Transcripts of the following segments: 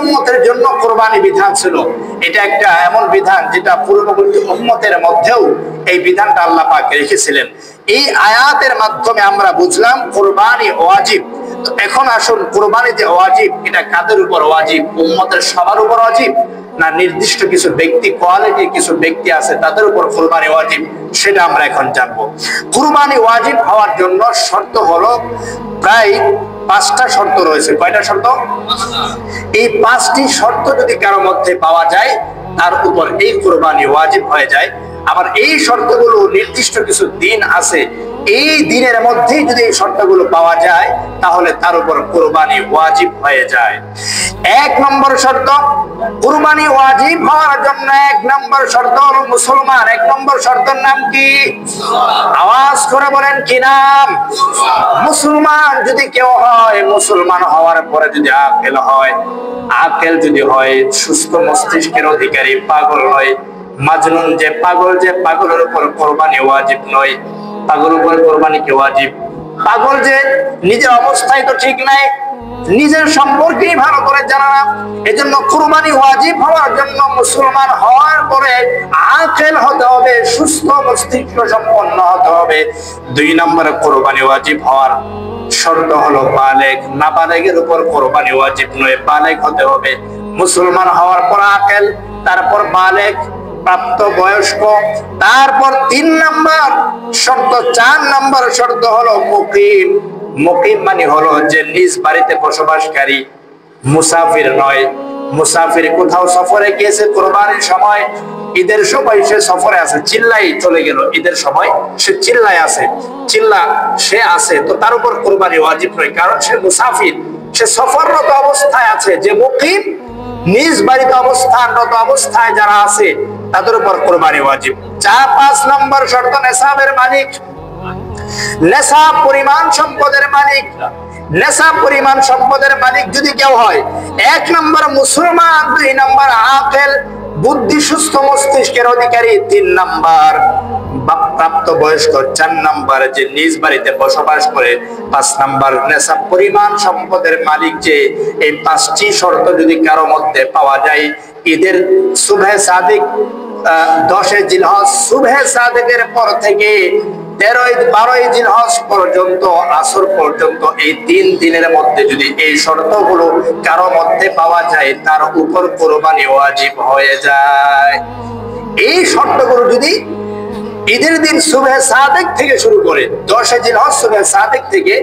উম্মতের জন্য কুরবানি বিধান ছিল। এটা একটা এমন বিধান যেটা পূর্ববর্তী উম্মতের মধ্যেও এই বিধানটা আল্লাহ পাক রেখেছিলেন। এই আয়াতের মাধ্যমে আমরা বুঝলাম কুরবানি ওয়াজিব। তো এখন আসুন, কুরবানি যে ওয়াজিব, এটা কাদের উপর ওয়াজিব? উম্মতের সবার উপর ওয়াজিব, না নির্দিষ্ট কিছু ব্যক্তি, কোয়ালিটির কিছু ব্যক্তি আছে তাদের উপর কুরবানি ওয়াজিব? সেটা আমরা এখন জানবো। কুরবানি ওয়াজিব হওয়ার জন্য শর্ত হলো প্রায় 5টা শর্ত রয়েছে। কয়টা শর্ত? এই 5টি শর্ত যদি কারো মধ্যে পাওয়া যায়, তার উপর এই কুরবানি ওয়াজিব হয়ে যায়। আবার এই শর্তগুলো নির্দিষ্ট কিছু দিন আছে, এই দিনের মধ্যেই যদি এই শর্তগুলো পাওয়া যায়, তাহলে তার উপর কুরবানি ওয়াজিব হয়ে যায়। 1 নম্বর শর্ত, কুরবানি ওয়াজিব হওয়ার জন্য 1 নম্বর শর্ত হলো মুসলমান। 1 নম্বর শর্তের নাম কি? আওয়াজ করে বলেন, কি নাম? মুসলমান যদি কেউ হয়, মুসলমান হওয়ার পরে যদি আকেল হয়, আকেল যদি হয়, সুস্থ মস্তিষ্কের অধিকারী, পাগল নয়, মাজনুন যে পাগল, যে পাগলের উপর কুরবানি ওয়াজিব নয়। পাগলের উপর কুরবানি কি ওয়াজিব? পাগল যে নিজের অবস্থায় তো ঠিক নাই, নিজের সম্পর্কেই ভালো করে জানা না, এজন্য কুরবানি ওয়াজিব হওয়ার জন্য মুসলমান হওয়ার পরে আকেল হতে হবে, সুস্থ মস্তিষ্ক সম্পন্ন হতে হবে। 2 নম্বরে কুরবানি ওয়াজিব হওয়ার শর্ত হলো বালেগ। নাবালেগের উপর কুরবানি ওয়াজিব নয়, বালেগ হতে হবে। মুসলমান হওয়ার পর আকেল, তারপর বালেগ, প্রাপ্ত বয়স্ক, তারপর 3 নম্বর শর্ত, 4 নম্বর শর্ত হলো মুকিম। মুকিম মানে হলো যে নিজ বাড়িতে বসবাসকারী, মুসাফির নয়। মুসাফির কোথাও সফরে গিয়েছে, কুরবানির সময়, ঈদের সময় সে সফরে আছে, চিল্লাই চলে গেল, ঈদের সময় সে চিল্লায় আছে, সে আছে, তো তার উপর কুরবানি ওয়াজিব নয়, কারণ সে মুসাফির, সে সফররত অবস্থায় আছে। যে মুকিম, নিজ বাড়িতে অবস্থানরত অবস্থায় যারা আছে, তাদের উপর কুরবানি ওয়াজিব। 5 নম্বর শর্ত নেসাবের মালিক, নেসাব পরিমাণ সম্পদের মালিক। নেসাব পরিমাণ সম্পদের মালিক যদি কেউ হয়, 1 নম্বর মুসলমান, 2 নম্বর আকেল, বুদ্ধি সুস্থ মস্তিষ্কের অধিকারী, 3 নম্বর প্রাপ্ত বয়স্ক, 4 নম্বর যে নিজ বাড়িতে বসবাস করে, 5 নম্বর নেসাব পরিমাণ সম্পদের মালিক। যে এই 5টি শর্ত যদি কারো মধ্যে পাওয়া যায়, ঈদের সুবহে সাদিক 10 জিলহজ, সুবহে সাদিকের পর থেকে 12 জিলহজ পর্যন্ত, আসর পর্যন্ত, এই 3 দিনের মধ্যে যদি এই শর্তগুলো কারো মধ্যে পাওয়া যায়, তার উপর কুরবানি ওয়াজিব হয়ে যায়। এই শর্তগুলো যদি ঈদের দিন সুবহে সাদিক থেকে শুরু করে 10 জিলহজ, সুবহে সাদিক থেকে,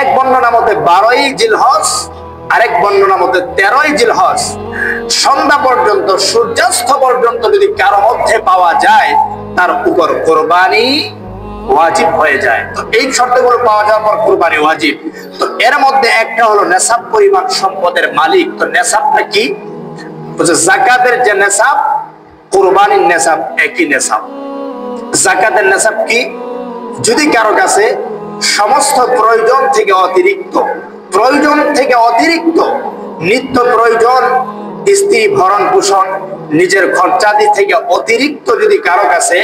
এক বর্ণনা মতে 12 জিলহজ, আরেক বর্ণনা মতে 13 জিলহজ, সন্ধ্যা পর্যন্ত, সূর্যাস্ত পর্যন্ত যদি কারো মধ্যে পাওয়া যায়, তার উপর কুরবানি ওয়াজিব হয়ে যায়। তো এই শর্তগুলো পাওয়া যাওয়ার পর কুরবানি ওয়াজিব। তো এর মধ্যে একটা হলো নেসাব পরিমাণ সম্পদের মালিক। তো নেসাবটা কি? যাকাতের যে নেসাব, কুরবানির নেসাব একই নেসাব। যাকাতের নেসাব কি? যদি কারো কাছে সমস্ত প্রয়োজন থেকে অতিরিক্ত নিত্য প্রয়োজন, স্ত্রী ভরণ পোষণ, নিজের খরচাদি থেকে অতিরিক্ত যদি কারো কাছে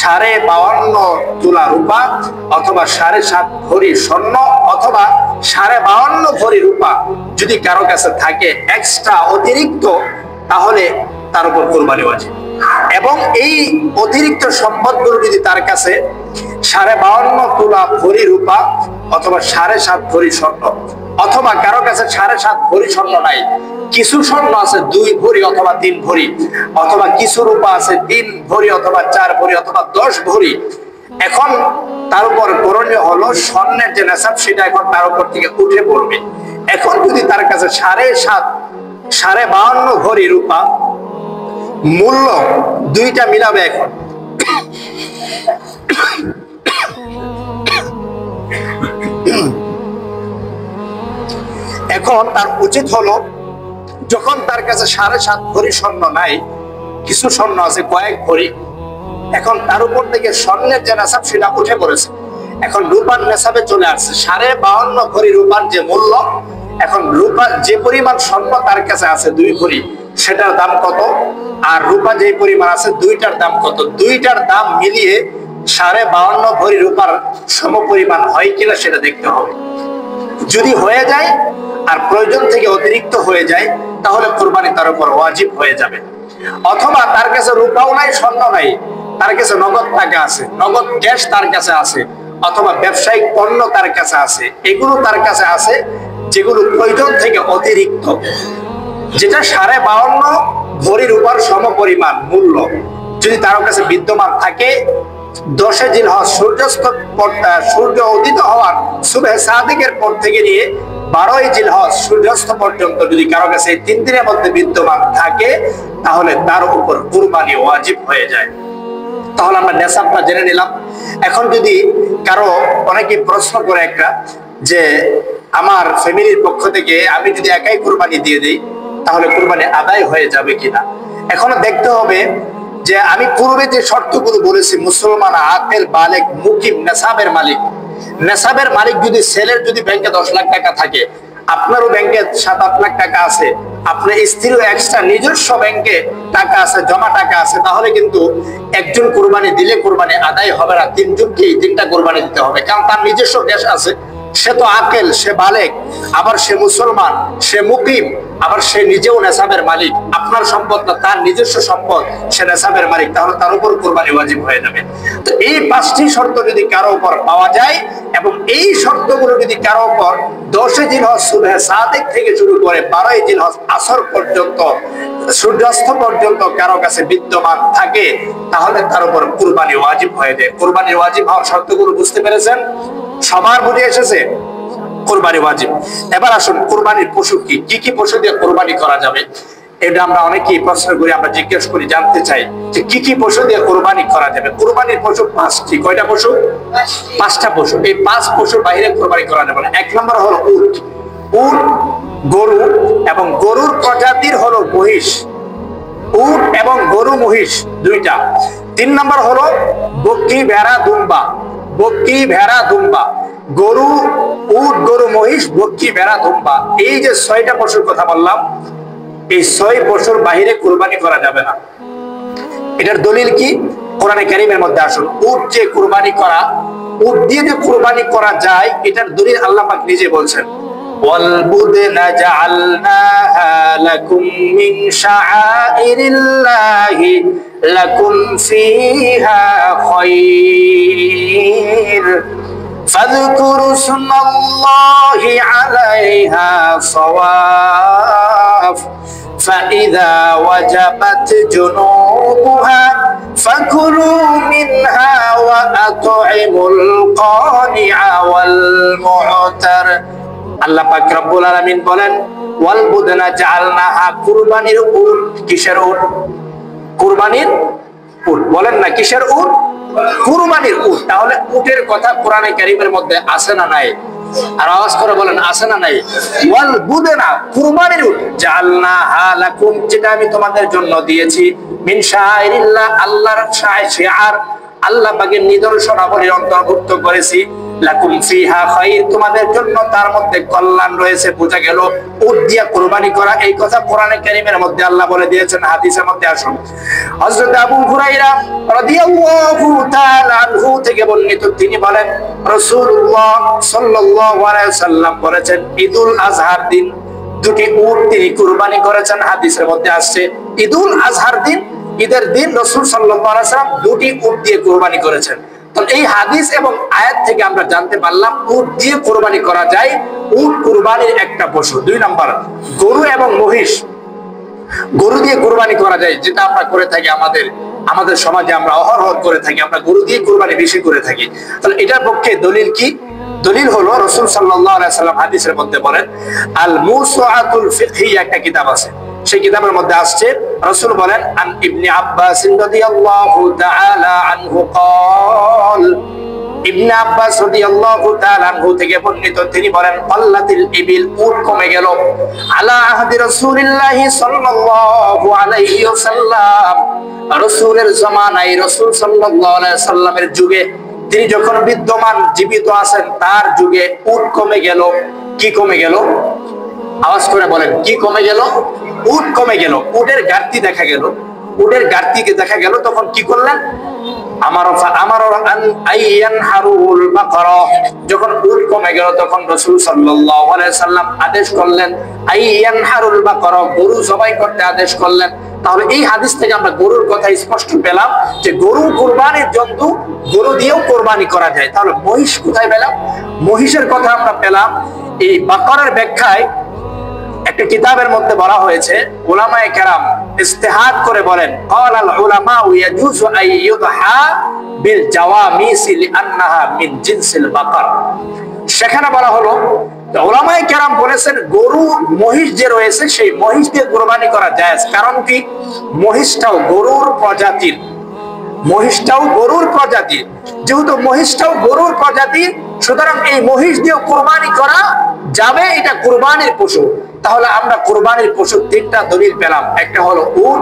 52.5 তোলা রূপা, অথবা 7.5 ভরি স্বর্ণ, অথবা 52.5 ভরি রূপা যদি কারো কাছে থাকে এক্সট্রা, অতিরিক্ত, তাহলে তার উপর কুরবানি ওয়াজিব। এবং এই অতিরিক্ত সম্পদগুলো যদি তার কাছে 52.5 তোলা ভরি রূপা, অথবা 7.5 ভরি স্বর্ণ, অথবা কারো কাছে 7.5 ভরি স্বর্ণ নাই, কিছু স্বর্ণ আছে 2 ভরি অথবা 3 ভরি, অথবা কিছু রূপা আছে 3 ভরি অথবা 4 ভরি অথবা 10 ভরি, এখন তার উপর করণীয় হলো স্বর্ণের যে নেশাব, সেটা এখন তার উপর থেকে উঠে পড়বে। এখন যদি তার কাছে 52.5 ভরি রূপা, মূল্য দুইটা মিলাবে, এখন তার উচিত হলো, যখন তার কাছে 7.5 ভরি স্বর্ণ নাই, কিছু স্বর্ণ আছে কয়েক ভরি, এখন তার উপর থেকে স্বর্ণের যে নেশাব সেটা উঠে পড়েছে, এখন রূপার নেশাবে চলে আসছে। 52.5 ভরি রূপার যে মূল্য, এখন রূপার যে পরিমাণ স্বর্ণ তার কাছে আছে 2 ভরি, সেটার দাম কত, আর রূপা যে পরিমাণ আছে দুইটার দাম কত, দুইটার দাম মিলিয়ে 52.5 ভরি রূপার সম পরিমাণ হয় কিনা সেটা দেখতে হবে। যদি হয়ে যায় আর প্রয়োজন থেকে অতিরিক্ত হয়ে যায়, তাহলে কুরবানি তার উপর ওয়াজিব হয়ে যাবে। অথবা তার কাছে রূপাও নাই, স্বর্ণ নাই, তার কাছে নগদ টাকা আছে, নগদ ক্যাশ তার কাছে আছে, অথবা ব্যবসায়িক পণ্য তার কাছে আছে, এগুলো তার কাছে আছে যেগুলো প্রয়োজন থেকে অতিরিক্ত, যেটা 52.5 ভরি রূপার সমপরিমাণ মূল্য যদি তার কাছে বিদ্যমান থাকে, 10 জিলহজ সূর্য উদিত হওয়ার সুবহে সাদিকের পর থেকে নিয়ে 12 জিলহজ সূর্যাস্ত পর্যন্ত যদি কারো কাছে এই 3 দিনের মধ্যে বিদ্যমান থাকে, তাহলে তার উপর কুরবানি ওয়াজিব হয়ে যায়। তাহলে আমরা নেসাবটা জেনে নিলাম। এখন যদি কারো, অনেকে প্রশ্ন করে একটা, যে আমার ফ্যামিলির পক্ষ থেকে আমি যদি একাই কুরবানি দিয়ে দিই তাহলে কুরবানি আদায় হয়ে যাবে কিনা। এখনো দেখতে হবে যে আমি পূর্বে যে শর্তগুলো বলেছি, মুসলমান, আকেল, বালেগ, মুকিম, নেসাবের মালিক। নেসাবের মালিক যদি ছেলের যদি ব্যাংকে 10 লাখ টাকা থাকে, আপনারও ব্যাংকে 7-8 লাখ টাকা আছে, আপনার স্ত্রীরও এক্সট্রা নিজস্ব ব্যাংকে টাকা আছে, জমা টাকা আছে, তাহলে কিন্তু একজন কুরবানি দিলে কুরবানি আদায় হবে না, 3 জনকেই 3টা কুরবানি দিতে হবে। কারণ তার নিজস্ব ক্যাশ আছে, সে তো আকেল, সে বালেগ, আবার সে মুসলমান, সে মুকিম, আবার সে নিজেও নেসাবের মালিক। আপনার সম্পদ না, তার নিজস্ব সম্পদ, সে নেসাবের মালিক, তাহলে তার উপর কুরবানি ওয়াজিব হয়ে যাবে। তো এই 5টি শর্ত যদি কারো উপর পাওয়া যায়, এবং এই শর্তগুলো যদি কারো উপর 10 জিলহজ সুবহে সাদিক থেকে শুরু করে 12 জিলহজ আসর পর্যন্ত, সূর্যাস্ত পর্যন্ত কারো কাছে বিদ্যমান থাকে, তাহলে তার উপর কুরবানি ওয়াজিব হয়ে যায়। কুরবানির ওয়াজিব হওয়ার শর্তগুলো বুঝতে পেরেছেন? সবার বুঝে এসেছে কুরবানি ওয়াজিব। এবার আসুন কুরবানির পশু কি কি পশু দিয়ে কুরবানি করা যাবে। এটা আমরা অনেকেই প্রশ্ন করি, আমরা জিজ্ঞেস করি, জানতে চাই যে কি কি পশু দিয়ে কুরবানি করা যাবে। কুরবানির পশু 5টি। কয়টা পশু? 5টা পশু। এই 5 পশুর বাইরে কুরবানি করা যাবে না। 1 নম্বর হলো উট। উট, গরু এবং গরুর প্রজাতির হলো মহিষ। উট এবং গরু, মহিষ 2টা। 3 নম্বর হলো বকরি, ভেড়া, দুম্বা। বকরি, ভেড়া, দুম্বা। গরু, উট, গরু, মহিষ, বকরি, ভেড়া, দুম্বা। এই যে 6টা পশুর কথা বললাম, এই 6 পশুর বাইরে কুরবানি করা যাবে না। এটার দলিল কি? কোরআনে কারীমের মধ্যে আসুন, উট যে কুরবানি করা, উট দিয়ে যে কুরবানি করা যায়, এটার দলিল আল্লাহ পাক নিজে বলছেন, وَالْبُدْنَ جَعَلْنَاهَا لَكُمْ مِنْ شَعَائِرِ اللَّهِ لَكُمْ فِيهَا خَيْرٌ فَاذْكُرُوا اسْمَ اللَّهِ عَلَيْهَا صَوَافَ فَإِذَا وَجَبَتْ جُنُوبُهَا فَكُلُوا مِنْهَا وَأَطْعِمُوا الْقَانِعَ وَالْمُعْتَرَ। আল্লাহ পাক রব্বুল আলামিন বলেন, ওয়াল বুদনা জাআলনাহা, কুরবানির উট। কিসের উট? কুরবানির উট। বলেন না কিসের উট? কুরবানির উট। তাহলে উটের কথা কোরআনে কারীমের মধ্যে আছে না নাই? আর আওয়াজ করে বলেন, আছে না নাই? ওয়াল বুদনা, কুরবানির উট, জাআলনাহা লাকুম, যেটা আমি তোমাদের জন্য দিয়েছি, মিন শাআইরিল্লাহ, আল্লাহর শিআর, আল্লাহ পাকের নিদর্শনাবলীর অন্তর্ভুক্ত করেছি। লাকুম ফিহা খায়র, তোমাদের জন্য তার মধ্যে কল্যাণ রয়েছে। বোঝা গেল উট দিয়া কুরবানি করা, এই কথা কোরআনে কারীমের মধ্যে আল্লাহ বলে দিয়েছেন। হাদিসের মধ্যে আসুন, হযরত আবু হুরায়রা রাদিয়াল্লাহু তাআলা আনহু থেকে বর্ণিত, তিনি বলেন রাসূলুল্লাহ সাল্লাল্লাহু আলাইহি ওয়াসাল্লাম বলেছেন, ঈদুল আজহার দিন 2টি উট তিনি কুরবানি করেছেন। হাদিসের মধ্যে আসছে ঈদুল আজহার দিন, ঈদের দিন রাসূল সাল্লাল্লাহু আলাইহি ওয়াসাল্লাম 2টি উট দিয়ে কুরবানি করেছেন। তো এই হাদিস এবং আয়াত থেকে আমরা জানতে পারলাম উট দিয়ে কুরবানি করা যায়। উট কুরবানির একটা পশু। 2 নাম্বার, গরু এবং মহিষ। গরু দিয়ে কুরবানি করা যায়, যেটা আমরা করে থাকি আমাদের সমাজে, আমরা অহরহ করে থাকি, আমরা গরু দিয়ে কুরবানি বেশি করে থাকি। তাহলে এটার পক্ষে দলিল কি? দলিল হলো রাসূল সাল্লাল্লাহু আলাইহি ওয়াসাল্লাম হাদিসের মধ্যে বলেন, আল মুসআতুল ফিকহি, একটা কিতাব আছে, সেই কিতাবের মধ্যে আসছে, রাসূল বলেন, আন ইবনে আব্বাস রাদিয়াল্লাহু তাআলা আনহু قال, ইবনে আব্বাস রাদিয়াল্লাহু তাআলা আনহু থেকে বর্ণিত, তিনি বলেন, আল্লাতিল ইবিল, উট কমে গেল, আলা আহদি রাসূলিল্লাহি সাল্লাল্লাহু আলাইহি ওয়াসাল্লাম, রাসূলের জামানায়, রাসূল সাল্লাল্লাহু আলাইহি ওয়াসাল্লামের যুগে, তিনি যখন বিদ্যমান জীবিত আছেন তার যুগে উট কমে গেল। কি কমে গেল? আওয়াজ করে বলেন, কি কমে গেল? উট কমে গেল। উটের ঘাটতি দেখা গেল। উটের ঘাটতিকে দেখা গেল, তখন কি করলেন? যখন উট কমে গেল তখন রাসূল সাল্লাল্লাহু আলাইহি সাল্লাম আদেশ করলেন আইয়ানহারুল বাকারা, গরু জবাই করতে আদেশ করলেন। তাহলে এই হাদিস থেকে আমরা গরুর কথা স্পষ্ট পেলাম যে গরু কুরবানির জন্তু, গরু দিয়েও কুরবানি করা যায়। তাহলে মহিষ কোথায় পেলাম? মহিষের কথা আমরা পেলাম এই বাকারার ব্যাখ্যায় একটা কিতাবের মধ্যে বলা হয়েছে, উলামায়ে কেরাম ইস্তেহাদ করে বলেন ক্বালাল উলামা ইয়াজুজু আইয়ুদহা বিল জাওয়ামিস লিআন্নাহা মিন জিনসিল বাকার। সেখানে বলা হলো উলামায়ে কেরাম বলেছেন গরু মহিষ যে রয়েছে সেই মহিষ দিয়ে কুরবানি করা জায়েজ। কারণ কি? মহিষটাও গরুর প্রজাতির, মহিষটাও গরুর প্রজাতির, যেহেতু মহিষটাও গরুর প্রজাতির সুতরাং এই মহিষ দিয়ে কুরবানি করা যাবে, এটা কুরবানির পশু। তাহলে আমরা কুরবানির পশু তিনটা দলিল পেলাম, একটা হলো উট,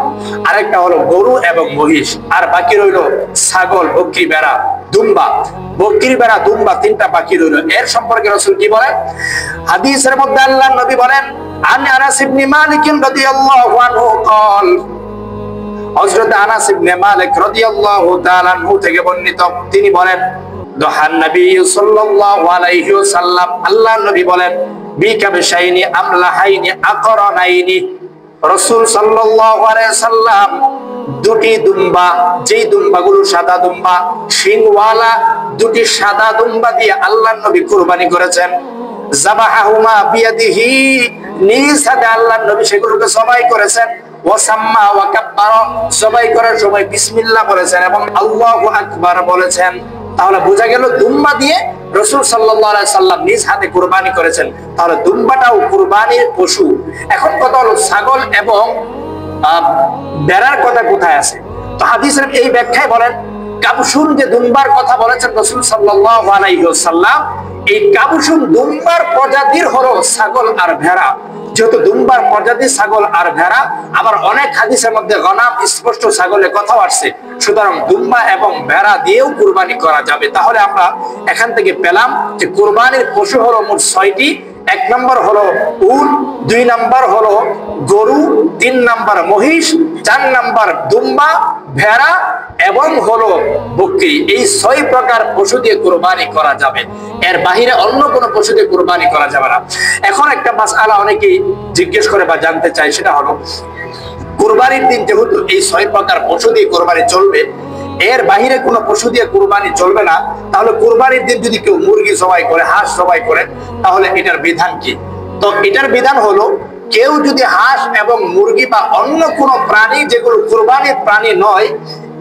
আরেকটা হলো গরু এবং মহিষ, আর বাকি রইল ছাগল, বকরি, ভেড়া, দুম্বা। বকরি, ভেড়া, দুম্বা তিনটা বাকি রইল। এর সম্পর্কে রাসূল কি বলেন? হাদিসের মধ্যে আল্লাহর নবী বলেন আন আনাস ইবনে মালিক রাদিয়াল্লাহু আনহু قال, হযরত আনাস ইবনে মালিক রাদিয়াল্লাহু তাআলা আনহু থেকে বর্ণিত, তিনি বলেন দহান নবী সাল্লাল্লাহু আলাইহি ওয়াসাল্লাম, আল্লাহর নবী বলেন বিকাবশাইনি আমলাহাইনি আকরানাইনি, রাসূল সাল্লাল্লাহু আলাইহি ওয়াসাল্লাম দুটি দুম্বা, যেই দুম্বাগুলো সাদা দুম্বা, শিংওয়ালা দুটি সাদা দুম্বা দিয়ে আল্লাহর নবী কুরবানি করেছেন। যাবাহাহুমা বিয়াদিহি, নিজ হাতে আল্লাহর নবী সেগুলোকে জবাই করেছেন। ওয়াসাম্মা ওয়া কাব্বারা, জবাই করার সময় বিসমিল্লাহ বলেছেন এবং আল্লাহু আকবার বলেছেন। তাহলে বোঝা গেল দুম্বা দিয়ে রাসূল সাল্লাল্লাহু আলাইহি সাল্লাম নিজ হাতে কুরবানি করেছেন। তাহলে দুম্বাটাও কুরবানির পশু। এখন কথা হলো ছাগল এবং ভেড়ার কথা কোথায় আছে? তো হাদিসের এই ব্যাখ্যায় বলেন কাবুসুন যে দুম্বার কথা বলেছেন রাসূল সাল্লাল্লাহু আলাইহি ওয়াসাল্লাম, এই কাবুসুন দুম্বার প্রজাতির হলো ছাগল আর ভেড়া। যেহেতু দুম্বার প্রজাতি ছাগল আর ভেড়া, আবার অনেক হাদিসের মধ্যে গনাম স্পষ্ট ছাগলের কথাও আসছে, সুতরাং দুম্বা এবং ভেড়া দিয়েও কুরবানি করা যাবে। তাহলে আমরা এখান থেকে পেলাম যে কুরবানির পশু হলো মোট 6টি। 1 নম্বর হলো উট, 2 নম্বর হলো গরু, 3 নম্বর মহিষ, 4 নম্বর দুম্বা, ভেড়া এবং হলো বকরি। এই 6 প্রকার পশু দিয়ে কুরবানি করা যাবে, এর বাহিরে অন্য কোনো পশু দিয়ে কুরবানি করা যাবে না। এখন একটা মাসআলা অনেকেই জিজ্ঞেস করে বা জানতে চায়, সেটা হলো কুরবানির দিন যেহেতু এই 6 প্রকার পশু দিয়ে কুরবানি চলবে, এর বাহিরে কোনো পশু দিয়ে কুরবানি চলবে না, তাহলে কুরবানির দিন যদি কেউ মুরগি জবাই করে, হাঁস জবাই করে, তাহলে এটার বিধান কি? তো এটার বিধান হলো কেউ যদি হাঁস এবং মুরগি বা অন্য কোনো প্রাণী যেগুলো কুরবানির প্রাণী নয়,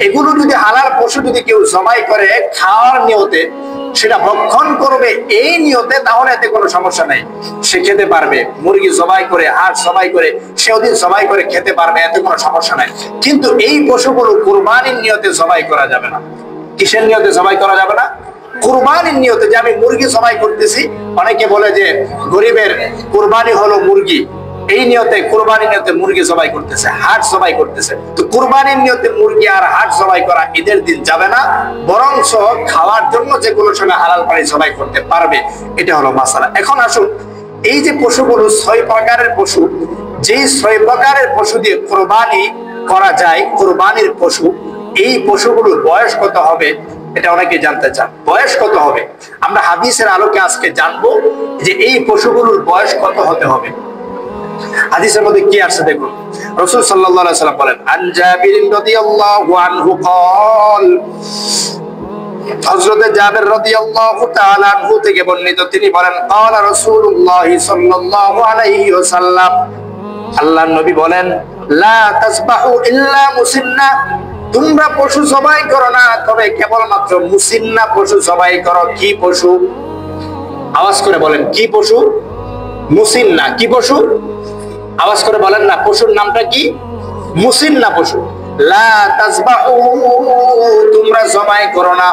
এগুলো যদি হালাল পশু যদি কেউ জবাই করে খাওয়ার নিয়তে, সেটা ভক্ষণ করবে এই নিয়তে, তাহলে এতে কোনো সমস্যা নাই, সে খেতে পারবে। মুরগি জবাই করে, হাঁস জবাই করে, সে ওদিন জবাই করে খেতে পারবে, এতে কোনো সমস্যা নাই। কিন্তু এই পশুগুলো কুরবানির নিয়তে জবাই করা যাবে না। কিসের নিয়তে জবাই করা যাবে না? কুরবানির নিয়তে। যে আমি মুরগি জবাই করতেছি, অনেকে বলে যে গরিবের কুরবানি হলো মুরগি, এই নিয়তে কুরবানির নিয়তে মুরগি জবাই করতেছে, হাট জবাই করতেছে। তো কুরবানির নিয়তে মুরগি আর হাট জবাই করা ঈদের দিন যাবে না, বরঞ্চ খাওয়ার জন্য যেগুলো সময় হালাল পানি জবাই করতে পারবে, এটা হলো মাসালা। এখন আসুন, এই যে পশুগুলো 6 প্রকারের পশু, যেই 6 প্রকারের পশু দিয়ে কুরবানি করা যায়, কুরবানির পশু, এই পশুগুলোর বয়স কত হবে এটা অনেকে জানতে চান। বয়স কত হবে? আমরা হাদিসের আলোকে আজকে জানবো যে এই পশুগুলোর বয়স কত হতে হবে। হাদিসের মধ্যে কি আছে দেখুন, রাসূল সাল্লাল্লাহু আলাইহি ওয়াসাল্লাম বলেন আন জাবির রাদিয়াল্লাহু আনহু قال, হযরত জাবির রাদিয়াল্লাহু তাআলা আনহু থেকে বর্ণিত, তিনি বলেন قال রাসূলুল্লাহ সাল্লাল্লাহু আলাইহি ওয়াসাল্লাম, আল্লাহর নবী বলেন লা তাসবাহু ইল্লা মুসিন্না, তোমরা পশু জবাই করো না তবে কেবলমাত্র মুসিন্না পশু জবাই করো। কি পশু? আওয়াজ করে বলেন, কি পশু? মুসিন্না। কি পশু? আওয়াজ করে বলেন না, পশুর নামটা কি? মুসিন্না পশু। লা তাসবাহু, তোমরা জবাই করো না,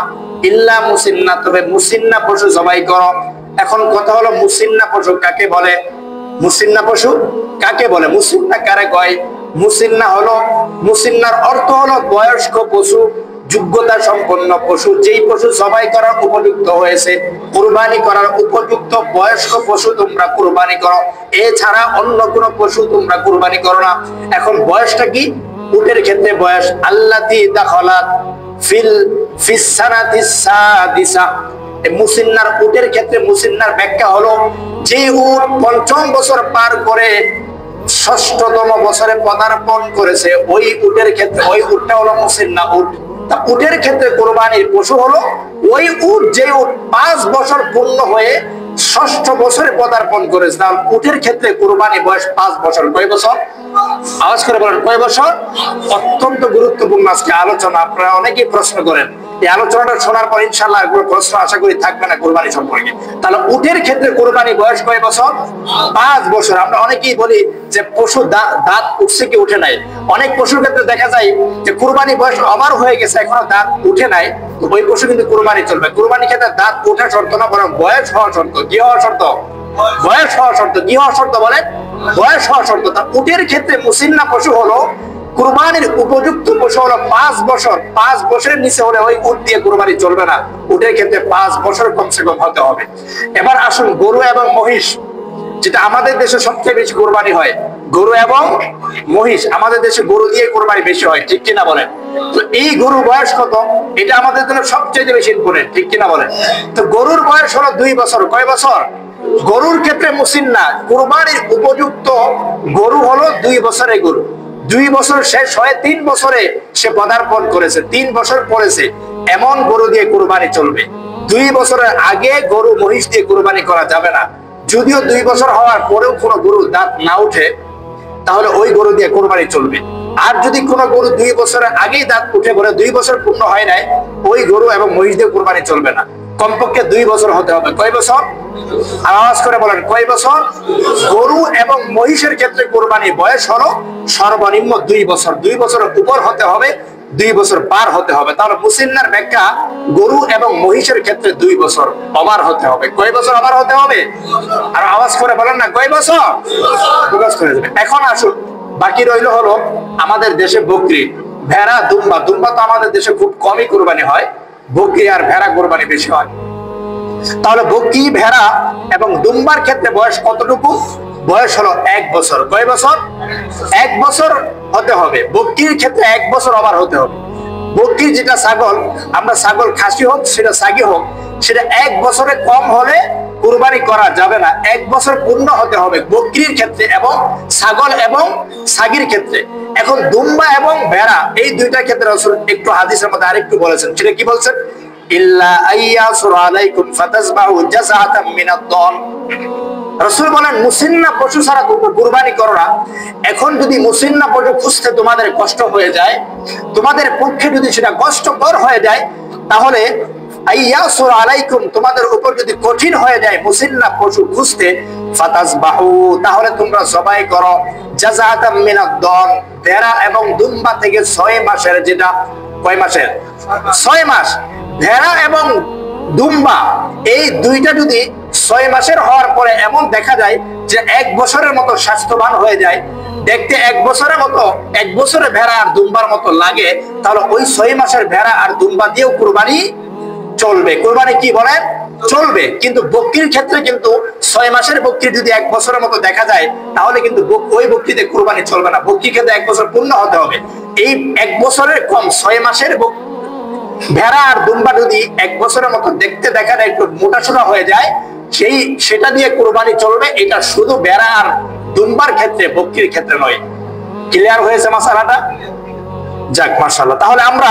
ইল্লা মুসিন্না, তবে মুসিন্না পশু জবাই করো। এখন কথা হলো মুসিন্না পশু কাকে বলে? মুসিন্না পশু কাকে বলে? মুসিন্না কারে কয়? মুসিন্না হলো, মুসিন্নার অর্থ হলো বয়স্ক পশু, যোগ্যতা সম্পন্ন পশু, যেই পশু জবাই করার উপযুক্ত হয়েছে, কুরবানি করার উপযুক্ত বয়স্ক পশু তোমরা কুরবানি করো, এছাড়া অন্য কোনো পশু তোমরা কুরবানি করো না। এখন বয়সটা কি? উটের ক্ষেত্রে বয়স আল্লাতী দাখালাত ফিল ফিসানাতিস সাদিসা। মুসিন্নার উটের ক্ষেত্রে মুসিন্নার ব্যাখ্যা হলো যে উট পঞ্চম বছর পার করে ষষ্ঠতম বছরে পদার্পণ করেছে, ওই উটের ক্ষেত্রে ওই উটটা হলো মুসিন্না উট। তা উটের ক্ষেত্রে কোরবানির পশু হলো ওই উট যে উট 5 বছর পূর্ণ হয়ে ষষ্ঠ বছরে পদার্পণ করেছে। তাহলে উটের ক্ষেত্রে কোরবানি বয়স 5 বছর। কয় বছর? আওয়াজ করে বলেন, কয় বছর? অত্যন্ত গুরুত্বপূর্ণ আজকে আলোচনা। আপনারা অনেকেই প্রশ্ন করেন, এই আলোচনাটা শোনার পর ইনশাআল্লাহ এগুলো প্রশ্ন আশা করি থাকবে না কোরবানি সম্পর্কে। তাহলে উটের ক্ষেত্রে কোরবানি বয়স কয় বছর? 5 বছর। আমরা অনেকেই বলি যে পশু দাঁত উঠছে কি উঠে নাই। অনেক পশুর ক্ষেত্রে দেখা যায় যে কোরবানি বয়স ওভার হয়ে গেছে, এখনো দাঁত উঠে নাই, ওই পশু কিন্তু কোরবানি চলবে। কোরবানির ক্ষেত্রে দাঁত ওঠা শর্ত না, বরং বয়স হওয়া শর্ত। কি হওয়া শর্ত? বয়স হওয়া শর্ত। কি হওয়া শর্ত বলেন? বয়স হওয়া শর্ত। তা উটের ক্ষেত্রে মুসিন্না পশু হলো কুরবানির উপযুক্ত পশু হলো 5 বছর। 5 বছরের নিচে হলে ওই উট দিয়ে কুরবানি চলবে না। উটের ক্ষেত্রে 5 বছর কমসে কম হতে হবে। এবার আসুন গরু এবং মহিষ, যেটা আমাদের দেশে সবচেয়ে বেশি কুরবানি হয়। গরু এবং মহিষ, আমাদের দেশে গরু দিয়ে কুরবানি বেশি হয়, ঠিক কিনা বলেন? তো এই গরুর বয়স কত? এটা আমাদের জন্য সবচেয়ে বেশি ইম্পর্টেন্ট, ঠিক কিনা বলেন? তো গরুর বয়স হলো 2 বছর। কয় বছর? গরুর ক্ষেত্রে মুসিন্না কুরবানির উপযুক্ত গরু হলো 2 বছরের গরু। 2 বছর শেষ হয়ে 3 বছরে সে পদার্পণ করেছে, 3 বছর পরেছে, এমন গরু দিয়ে কুরবানি চলবে। 2 বছরের আগে গরু মহিষ দিয়ে কুরবানি করা যাবে না। যদিও 2 বছর হওয়ার পরেও কোনো গরুর দাঁত না উঠে, তাহলে ওই গরু দিয়ে কুরবানি চলবে। আর যদি কোনো গরু 2 বছরের আগেই দাঁত উঠে পড়ে 2 বছর পূর্ণ হয় নাই, ওই গরু এবং মহিষ দিয়ে কুরবানি চলবে না। কমপক্ষে 2 বছর হতে হবে। কয় বছর? আওয়াজ করে বলেন, কয় বছর? গরু এবং মহিষের ক্ষেত্রে কুরবানি বয়স হলো সর্বনিম্ন 2 বছর। 2 বছরের উপর হতে হবে, 2 বছর পার হতে হবে। তাহলে মুসিন্নার ব্যাখ্যা গরু এবং মহিষের ক্ষেত্রে 2 বছর ওভার হতে হবে। কয় বছর ওভার হতে হবে? আর আওয়াজ করে বলেন না, কয় বছর? এখন আসুন, বাকি রইল হলো আমাদের দেশে বকরি, ভেড়া, দুম্বা। দুম্বা তো আমাদের দেশে খুব কমই কুরবানি হয়, বকরি আর ভেড়া কুরবানি বেশি হয়। তাহলে বকরি, ভেড়া এবং দুম্বার ক্ষেত্রে বয়স কতটুকু? বয়স হলো 1 বছর। কয় বছর? 1 বছর হতে হবে। বকরির ক্ষেত্রে 1 বছর ওভার হতে হবে। বকরি যেটা ছাগল, আমরা ছাগল খাসি হোক সেটা সাগি হোক, সেটা 1 বছরে কম হলে কুরবানি করা যাবে না। 1 বছর পূর্ণ হতে হবে বকরির ক্ষেত্রে এবং ছাগল এবং সাগির ক্ষেত্রে। এখন দুম্বা এবং ভেড়া এই দুইটা ক্ষেত্রে রাসূল একটু হাদিসের মধ্যে আরেকটু বলেছেন। সেটা কি বলছেন? ইল্লা আইয়াসুর আলাইকুম ফাতাসবাহু জাযাআতাম মিনাদ-দান। রাসূল বলেন মুসিন্না পশু ছাড়া তোমরা কুরবানি করো না। এখন যদি মুসিন্না পশু খুঁজতে তোমাদের কষ্ট হয়ে যায়, তোমাদের পক্ষে যদি সেটা কষ্টকর হয়ে যায়, তাহলে আইয়াসুর আলাইকুম, তোমাদের উপর যদি কঠিন হয়ে যায় মুসিন্না পশু খুঁজতে, ফাতাসবাহু, তাহলে তোমরা জবাই করো জাযাআতাম মিনাদ-দান, ভেড়া এবং দুম্বা থেকে 6 মাসের, যেটা কয় মাসের? 6 মাস। ভেড়া এবং দুম্বা এই দুইটা যদি 6 মাসের হওয়ার পরে এমন দেখা যায় যে 1 বছরের মতো স্বাস্থ্যবান হয়ে যায়, দেখতে 1 বছরের মতো, 1 বছরের ভেড়া আর দুম্বার মতো লাগে, তাহলে ওই 6 মাসের ভেড়া আর দুম্বা দিয়েও কুরবানি চলবে। কুরবানি কি বলেন? চলবে। কিন্তু বকরির ক্ষেত্রে কিন্তু 6 মাসের বকরি যদি 1 বছরের মতো দেখা যায়, তাহলে কিন্তু ওই বকরিতে কুরবানি চলবে না। বকরির ক্ষেত্রে 1 বছর পূর্ণ হতে হবে। এই 1 বছরের কম 6 মাসের ভেড়া আর দুম্বা যদি 1 বছরের মতো দেখতে দেখা যায়, একটু মোটাসোটা হয়ে যায়, সেটা দিয়ে কুরবানি চলবে। এটা শুধু ভেড়া আর দুম্বার ক্ষেত্রে, বকরির ক্ষেত্রে নয়। ক্লিয়ার হয়েছে মাসালাটা? যাক, মাশাআল্লাহ। তাহলে আমরা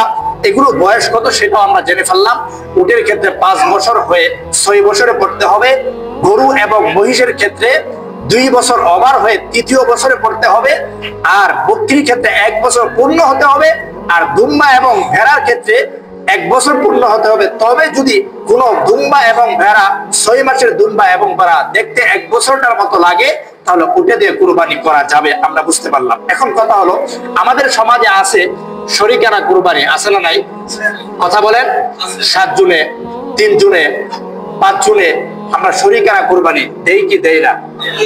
এগুলো বয়স কত সেটাও আমরা জেনে ফেললাম। উটের ক্ষেত্রে 5 বছর হয়ে 6 বছরে পড়তে হবে। গরু এবং মহিষের ক্ষেত্রে 2 বছর ওভার হয়ে 3য় বছরে পড়তে হবে। আর বকরির ক্ষেত্রে 1 বছর পূর্ণ হতে হবে। আর দুম্বা এবং ভেড়ার ক্ষেত্রে 1 বছর পূর্ণ হতে হবে। তবে যদি কোনো দুম্বা এবং ভেড়া, 6 মাসের দুম্বা এবং ভেড়া দেখতে 1 বছরটার মতো লাগে, তাহলে উটে দিয়ে কুরবানি করা যাবে। আমরা বুঝতে পারলাম। এখন কথা হলো, আমাদের সমাজে আছে শরিকানা কুরবানি, আছে না নাই? কথা বলেন। 7 জুনে, 3 জুনে, 5 জুনে আমরা শরিকানা কুরবানি দেই কি দেই না?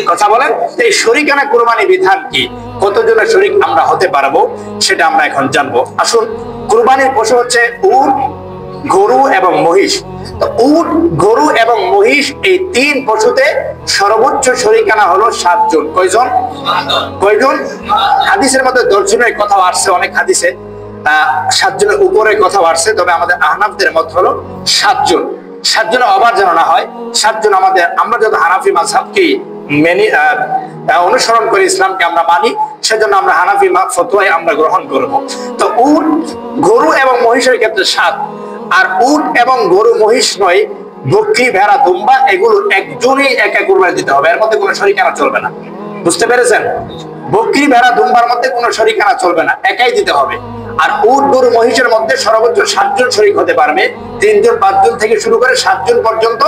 কথা বলেন। এই শরিকানা কুরবানি বিধান কি? কতজনের শরিক আমরা হতে পারবো সেটা আমরা এখন জানবো। আসুন, কুরবানির পশু হচ্ছে উট, গরু এবং মহিষ। তো উট, গরু এবং মহিষ এই 3 পশুতে সর্বোচ্চ শরিকানা হলো 7 জন। কয়জন? কয়জন? হাদিসের মধ্যে 10 জনের কথা আসছে অনেক হাদিসে। 7 জনের উপরে কথা বাড়ছে, তবে আমাদের আহনাফদের মত হলো 7 জন। 7 জনের ওভার যেন না হয়। 7 জন আমরা যত হানাফি মাযহাবকে মেনে অনুসরণ করে ইসলামকে আমরা মানি, সেজন্য আমরা হানাফি ফতোয়াই আমরা গ্রহণ করব। তো উট, গরু এবং মহিষের ক্ষেত্রে 7, আর উট এবং গরু মহিষ নয়, বকরি, ভেড়া, দুম্বা এগুলো একজনই একা কুরবানি দিতে হবে, এর মধ্যে কোনো শরীকানা চলবে না। বুঝতে পেরেছেন? বকরি, ভেড়া, দুম্বার মধ্যে কোনো শরীকানা চলবে না, একাই দিতে হবে। আর উট, গরু, মহিষের মধ্যে সর্বোচ্চ 7 জন শরীক হতে পারবে। 3 জন 5 জন থেকে শুরু করে 7 জন পর্যন্ত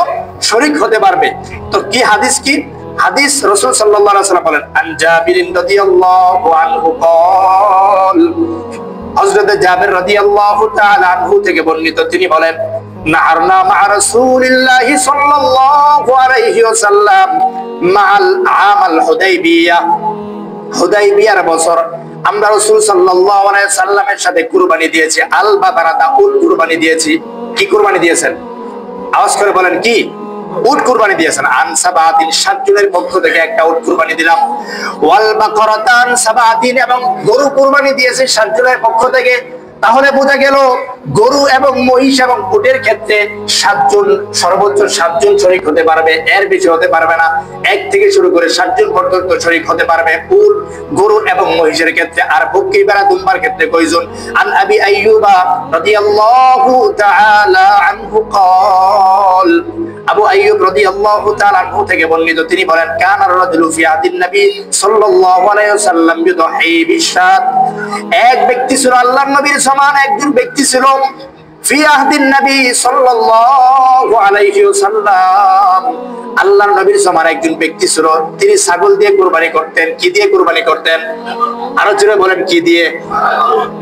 শরীক হতে পারবে। তো কি হাদিস কি? হাদিস রাসূল সাল্লাল্লাহু আলাইহি ওয়াসাল্লাম বলেন, আন জাবির রাদিয়াল্লাহু আনহু قال, হযরত জাবির রাদিয়াল্লাহু তাআলা আনহু থেকে বর্ণিত, তিনি বলেন, নাহারনা মা রাসূলিল্লাহি সাল্লাল্লাহু আলাইহি ওয়াসাল্লাম মাআল আমাল হুদাইবিয়া, হুদাইবিয়ার বছর আমরা রাসূল সাল্লাল্লাহু আলাইহি সাল্লামের সাথে কুরবানি দিয়েছি। আল বাকারাতা, উট কুরবানি দিয়েছি। কি কুরবানি দিয়েছেন? আওয়াজ করে বলেন, কি? উট কুরবানি দিয়েছেন। আন সাবাতিন, 7 জনের পক্ষ থেকে একটা উট কুরবানি দিলাম। ওয়াল বাকারাতান সাবাতিন, এবং গরু কুরবানি দিয়েছে 7 জনের পক্ষ থেকে। তাহলে বোঝা গেল গরু এবং মহিষ এবং উটের ক্ষেত্রে 7 জন, সর্বোচ্চ 7 জন শরীক হতে পারবে, এর বেশি হতে পারবে না। 1 থেকে শুরু করে 7 জন পর্যন্ত শরীক হতে পারবে উট, গরু এবং মহিষের ক্ষেত্রে। আর বকরি, ভেড়া, দুম্বার ক্ষেত্রে কয়জন? আন আবি আইয়ুবা রাদিয়াল্লাহু তাআলা আনহু قال, আবু আইয়ুব রাদিয়াল্লাহু তাআলা আনহু থেকে বর্ণিত, তিনি বলেন, কানা রাজুলু ফি আদিন নবী সাল্লাল্লাহু আলাইহি ওয়াসাল্লাম ইউদহি বিশাত, এক ব্যক্তি ছিল, আল্লাহর নবীর সমান একজন ব্যক্তি ছিল, ফি আহদিন নবী সাল্লাল্লাহু আলাইহি ওয়াসাল্লাম, আল্লাহর নবীর সমান একজন ব্যক্তি ছিল, তিনি ছাগল দিয়ে কুরবানি করতেন। কি দিয়ে কুরবানি করতেন? আরো জোরে বলেন, কি দিয়ে?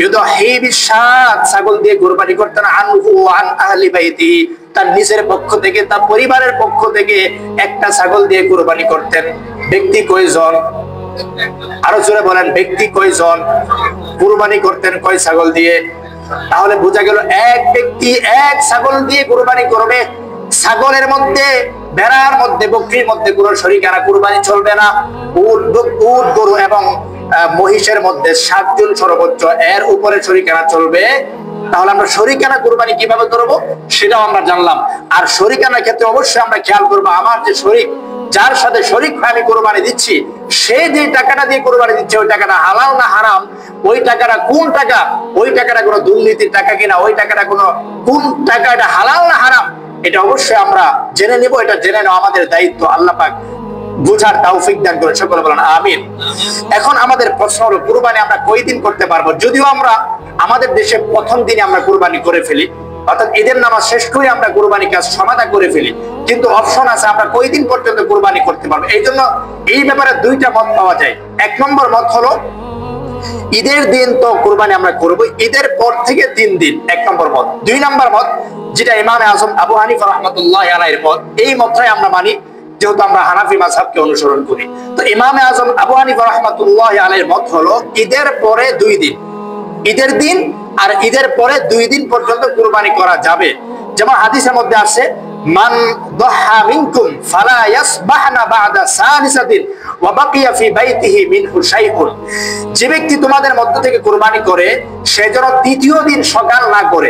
ইউদহি বিশাত, ছাগল দিয়ে কুরবানি করতেন। আনহু আন আহলি বাইতি, তার নিজের পক্ষ থেকে, তার পরিবারের পক্ষ থেকে একটা ছাগল দিয়ে কুরবানি করতেন। ব্যক্তি কয়জন? আরো জোরে বলেন, ব্যক্তি কয়জন কুরবানি করতেন কয় ছাগল দিয়ে? তাহলে বোঝা গেল এক ব্যক্তি এক ছাগল দিয়ে কুরবানি করবে। ছাগলের মধ্যে, ভেড়ার মধ্যে, বকরির মধ্যে কোনো শরীকানা কুরবানি চলবে না। উট, গরু এবং মহিষের মধ্যে 7 জন সর্বোচ্চ, এর উপরে শরীকানা চলবে। তাহলে আমরা শরীকানা কুরবানি কিভাবে করব সেটাও আমরা জানলাম। আর শরীকানার ক্ষেত্রে অবশ্যই আমরা খেয়াল করবো, আমার যে শরীক, যার সাথে শরীক আমি কুরবানি দিচ্ছি, সে যে টাকাটা দিয়ে কুরবানি দিচ্ছে, ওই টাকাটা হালাল না হারাম, ওই টাকাটা কোন টাকা, ওই টাকাটা কোনো দুর্নীতির টাকা কিনা, ওই টাকাটা কোন টাকা, এটা হালাল না হারাম, এটা অবশ্যই আমরা জেনে নিব। এটা জেনে নেওয়া আমাদের দায়িত্ব। আল্লাহ পাক বুঝার তৌফিক দান করে, সকলে বলেন আমিন। এখন আমাদের প্রশ্ন হলো, কুরবানি আমরা কয়দিন করতে পারবো? যদিও আমরা আমাদের দেশে প্রথম দিনে আমরা কুরবানি করে ফেলি, অর্থাৎ ঈদের নামাজ শেষ করে আমরা কুরবানি কাজ সমাধা করে ফেলি, কিন্তু অপশন আছে আমরা কয়দিন পর্যন্ত কুরবানি করতে পারবো। এই জন্য এই ব্যাপারে 2টা মত পাওয়া যায়। 1 নম্বর মত হলো, ঈদের দিন তো কুরবানি আমরা করব, ঈদের পর থেকে 3 দিন, 1 নম্বর মত। 2 নম্বর মত, যেটা ইমামে আজম আবু হানিফা রাহমাতুল্লাহি আলাইহির মত, এই মতটাই আমরা মানি, যেহেতু আমরা হানাফি মাযহাবকে অনুসরণ করি। তো ইমামে আজম আবু হানিফা রাহমাতুল্লাহি আলাইহির মত হলো, ঈদের পরে 2 দিন, ঈদের দিন আর ঈদের পরে 2 দিন পর্যন্ত কুরবানি করা যাবে। যেমন হাদিসের মধ্যে আছে, মান দাহা মিনকুম ফালা ইয়াসবাহনা বা'দা সালিসাতিন ওয়া বাকিয়া ফি বাইতিহি মিনহু শাইউন, যে ব্যক্তি তোমাদের মধ্য থেকে কুরবানি করে, সে যেন 3য় দিন সকাল না করে,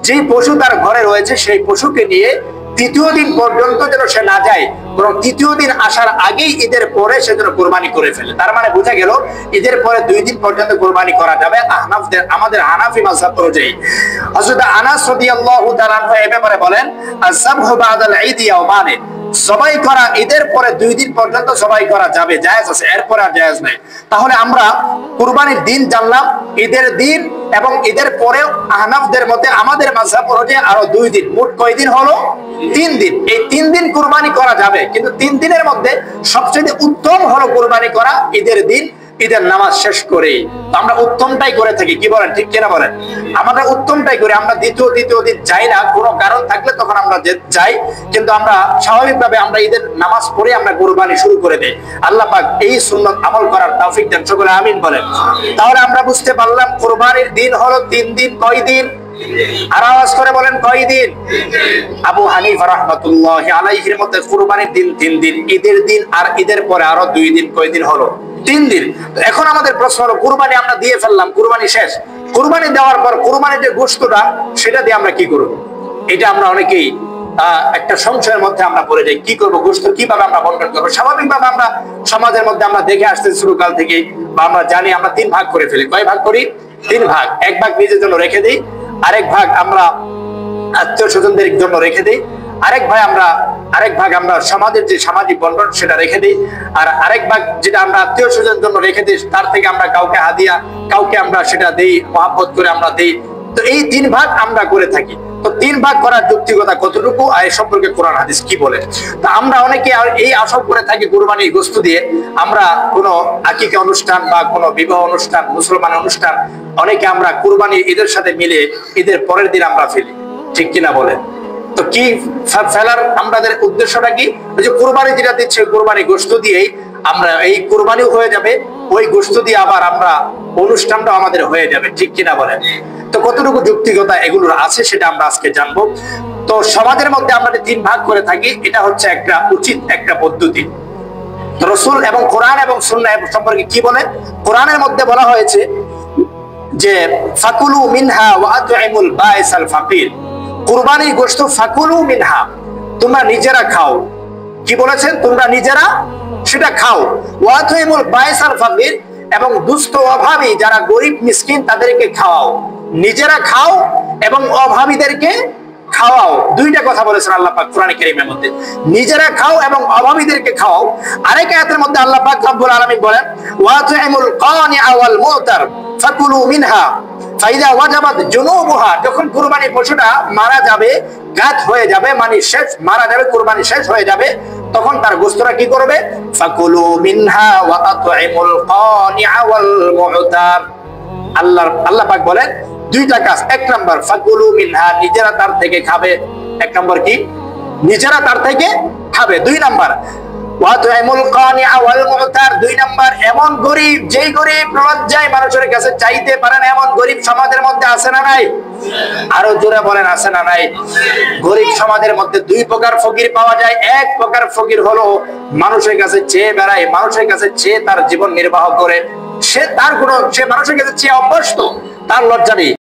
যেই পশু তার ঘরে রয়েছে সেই পশুকে নিয়ে 3য় দিন পর্যন্ত যেন সে না যায়, বরং 3য় দিন আসার আগেই ঈদের পরে সে যেন কুরবানি করে ফেলে। তার মানে বোঝা গেল ঈদের পরে 2 দিন পর্যন্ত কুরবানি করা যাবে আহনাফদের, আমাদের হানাফি মাযহাব অনুযায়ী। হযরত আনাস রাদিয়াল্লাহু তাআলা এই ব্যাপারে বলেন, আযবাহু বা'দাল ঈদ ইয়াওমানে, জবাই করা ঈদের পরে 2 দিন পর্যন্ত জবাই করা যাবে, জায়েজ আছে, এরপরে আর জায়েজ নাই। তাহলে আমরা কুরবানির দিন জানলাম, ঈদের দিন এবং ঈদের পরেও আহনাফদের মতে আমাদের মাযহাব অনুযায়ী আরো 2 দিন, মোট কয় দিন হলো? 3 দিন। এই 3 দিন কুরবানি করা যাবে, কিন্তু 3 দিনের মধ্যে সবচেয়ে উত্তম হলো কুরবানি করা ঈদের দিন, ঈদের নামাজ শেষ করে। আমরা উত্তমটাই করে থাকি, কি বলেন, ঠিক কিনা বলেন? আমরা উত্তমটাই করি, আমরা দ্বিতীয় দিন যাই না, কোনো কারণ থাকলে তখন আমরা যাই, কিন্তু আমরা স্বাভাবিকভাবে আমরা ঈদের নামাজ পড়ে আমরা কুরবানি শুরু করে দেই। আল্লাহ পাক এই সুন্নাত আমল করার তৌফিক দেন, সকলে আমিন বলেন। তাহলে আমরা বুঝতে পারলাম কুরবানির দিন হলো 3 দিন। কয় দিন? আর আওয়াজ করে বলেন, কয় দিন? আবু হানিফা রাহমাতুল্লাহি আলাইহির মতে কুরবানির দিন 3 দিন, ঈদের দিন আর ঈদের পরে আরো 2 দিন, কয় দিন হলো? 3 দিন। এখন আমাদের প্রশ্ন হলো, কুরবানি আমরা দিয়ে ফেললাম, কুরবানি শেষ, কুরবানি দেওয়ার পর কুরবানির যে গোশতটা সেটা দিয়ে আমরা কি করব? এটা আমরা অনেকেই একটা সংশয়ের মধ্যে আমরা পড়ে যাই। কি করব? গোশত কিভাবে আমরা বন্টন করবো? স্বাভাবিকভাবে আমরা সমাজের মধ্যে আমরা দেখে আসতে শুরুকাল থেকে, বা আমরা জানি, আমরা 3 ভাগ করে ফেলি। কয় ভাগ করি? 3 ভাগ। 1 ভাগ নিজের জন্য রেখে দিই, আরেক ভাগ আমরা আত্মীয় স্বজনদের জন্য রেখে দিই, আরেক ভাগ আমরা সমাজের যে সামাজিক বন্টন সেটা রেখে দিই, আর আরেক ভাগ যেটা আমরা আত্মীয় স্বজনের জন্য রেখে দিই, তার থেকে আমরা কাউকে হাদিয়া, কাউকে আমরা সেটা দেই, মহব্বত করে আমরা দেই। তো এই 3 ভাগ আমরা করে থাকি। তো 3 ভাগ করার যৌক্তিকতা কতটুকু, আর এই সম্পর্কে কোরআন হাদিস কি বলে? তো আমরা অনেকে এই আশা করে থাকি কুরবানির গোশত দিয়ে আমরা কোনো আকিকা অনুষ্ঠান বা কোনো বিবাহ অনুষ্ঠান, মুসলমান অনুষ্ঠান, অনেকে আমরা কুরবানি ঈদের সাথে মিলে ঈদের পরের দিন আমরা ফেলি, ঠিক কিনা বলেন? তো কি ফেলার আমাদের উদ্দেশ্যটা কি? ওই যে কুরবানি যেটা দিচ্ছে, কুরবানি গোশত দিয়েই আমরা, এই কুরবানিও হয়ে যাবে, ওই গোশত দিয়ে আবার আমরা অনুষ্ঠানটাও আমাদের হয়ে যাবে, ঠিক কিনা বলেন? তো কতটুকু যৌক্তিকতা এগুলোর আছে সেটা আমরা আজকে জানবো। তো সমাজের মধ্যে আমরা 3 ভাগ করে থাকি, এটা হচ্ছে একটা উচিত একটা পদ্ধতি। রাসূল এবং কোরআন এবং সুন্নাহ সম্পর্কে কি বলে? কোরআনের মধ্যে বলা হয়েছে যে ফাকুলু মিনহা ওয়া আত'ইমুল বাইসাল ফাকির। কুরবানির গোশত ফাকুলু মিনহা, তোমরা নিজেরা খাও। কি বলেছেন? তোমরা নিজেরা সেটা খাও। ওয়া আত'ইমুল বাইসাল ফাকির, এবং দুস্থ অভাবী যারা গরিব মিসকিন তাদেরকে খাওয়াও। নিজেরা খাও এবং অভাবীদেরকে খাওয়াও। 2টা কথা বলেছেন আল্লাহ পাক কোরআন কারীমের মধ্যে, নিজেরা খাও এবং অভাবীদেরকে খাওয়াও। আরেক আয়াতের মধ্যে আল্লাহ পাক রব্বুল আলামিন বলেন ওয়া তু'ইমুল কানিআ ওয়াল মু'তার ফাকুলু মিনহা ফাইদা ওয়াজাবাত জুনুবুহা। যখন কুরবানি পশুটা মারা যাবে, গাত হয়ে যাবে, মানে শেষ, মারা যাবে, কুরবানি শেষ হয়ে যাবে, তখন তার গোশতটা কি করবে? ফাকুলু মিনহা ওয়া আত'ইমুল কানিআ ওয়াল মু'তার। আল্লাহ পাক বলেন 2টা কাজ। 1 নাম্বার ফাকুলু মিনহা, নিজেরা তার থেকে খাবে। 1 নাম্বার কি? নিজেরা তার থেকে খাবে। 2 নাম্বার ওয়া তু'ইমুল কানিআ ওয়াল মু'তার, 2 নাম্বার এমন গরিব, যেই গরিব লজ্জায় মানুষের কাছে চাইতে পারে না, এমন গরিব সমাজের মধ্যে আছে না নাই? আরো জোরে বলেন, আছে না নাই? গরিব সমাজের মধ্যে 2 প্রকার ফকির পাওয়া যায়। 1 প্রকার ফকির হলো মানুষের কাছে চেয়ে বেড়ায়, মানুষের কাছে চেয়ে তার জীবন নির্বাহ করে, সে মানুষের কাছে চেয়ে অভ্যস্ত, তার লজ্জা নেই।